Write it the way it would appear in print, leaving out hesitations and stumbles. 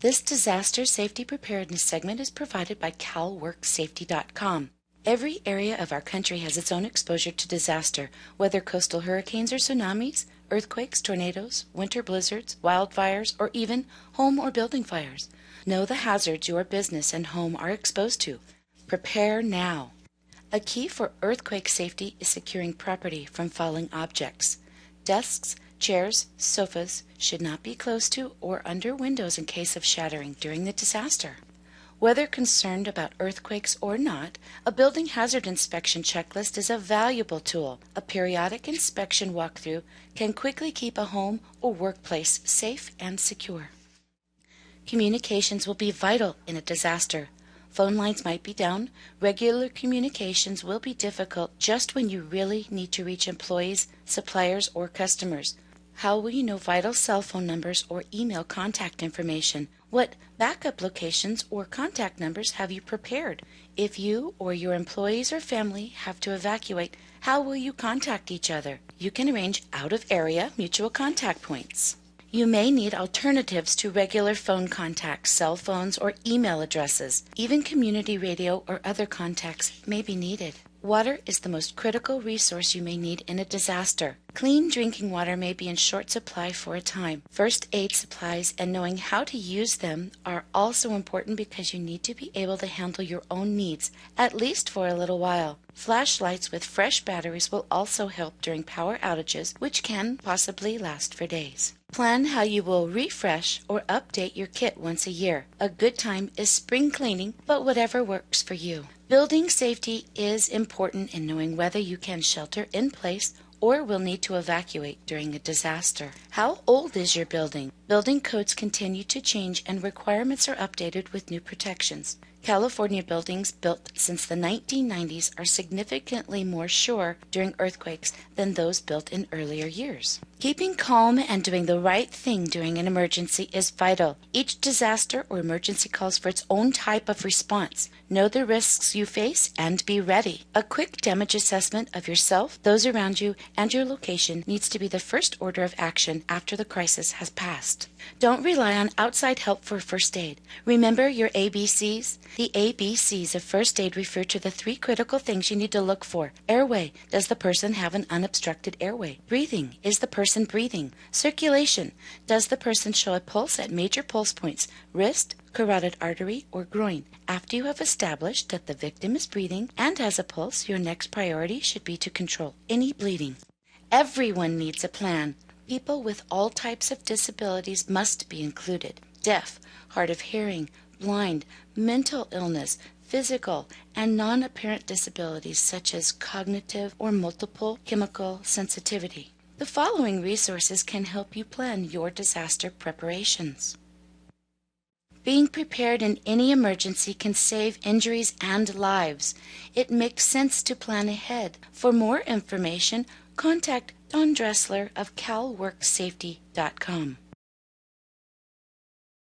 This disaster safety preparedness segment is provided by calworksafety.com. Every area of our country has its own exposure to disaster, whether coastal hurricanes or tsunamis, earthquakes, tornadoes, winter blizzards, wildfires, or even home or building fires. Know the hazards your business and home are exposed to. Prepare now. A key for earthquake safety is securing property from falling objects. Desks, chairs, sofas should not be close to or under windows in case of shattering during the disaster. Whether concerned about earthquakes or not, a building hazard inspection checklist is a valuable tool. A periodic inspection walkthrough can quickly keep a home or workplace safe and secure. Communications will be vital in a disaster. Phone lines might be down. Regular communications will be difficult just when you really need to reach employees, suppliers, or customers. How will you know vital cell phone numbers or email contact information? What backup locations or contact numbers have you prepared? If you or your employees or family have to evacuate, how will you contact each other? You can arrange out-of-area mutual contact points. You may need alternatives to regular phone contacts, cell phones, or email addresses. Even community radio or other contacts may be needed. Water is the most critical resource you may need in a disaster. Clean drinking water may be in short supply for a time. First aid supplies and knowing how to use them are also important because you need to be able to handle your own needs, at least for a little while. Flashlights with fresh batteries will also help during power outages, which can possibly last for days. Plan how you will refresh or update your kit once a year. A good time is spring cleaning, but whatever works for you. Building safety is important in knowing whether you can shelter in place or will need to evacuate during a disaster. How old is your building? Building codes continue to change and requirements are updated with new protections. California buildings built since the 1990s are significantly more sure during earthquakes than those built in earlier years. Keeping calm and doing the right thing during an emergency is vital. Each disaster or emergency calls for its own type of response. Know the risks you face and be ready. A quick damage assessment of yourself, those around you, and your location needs to be the first order of action after the crisis has passed. Don't rely on outside help for first aid. Remember your ABCs? The ABCs of first aid refer to the 3 critical things you need to look for. Airway. Does the person have an unobstructed airway? Breathing. Is the person breathing? Circulation. Does the person show a pulse at major pulse points? Wrist, carotid artery, or groin? After you have established that the victim is breathing and has a pulse, your next priority should be to control any bleeding. Everyone needs a plan. People with all types of disabilities must be included. Deaf, hard of hearing, blind, mental illness, physical, and non-apparent disabilities such as cognitive or multiple chemical sensitivity. The following resources can help you plan your disaster preparations. Being prepared in any emergency can save injuries and lives. It makes sense to plan ahead. For more information, contact Don Dressler of calworksafety.com.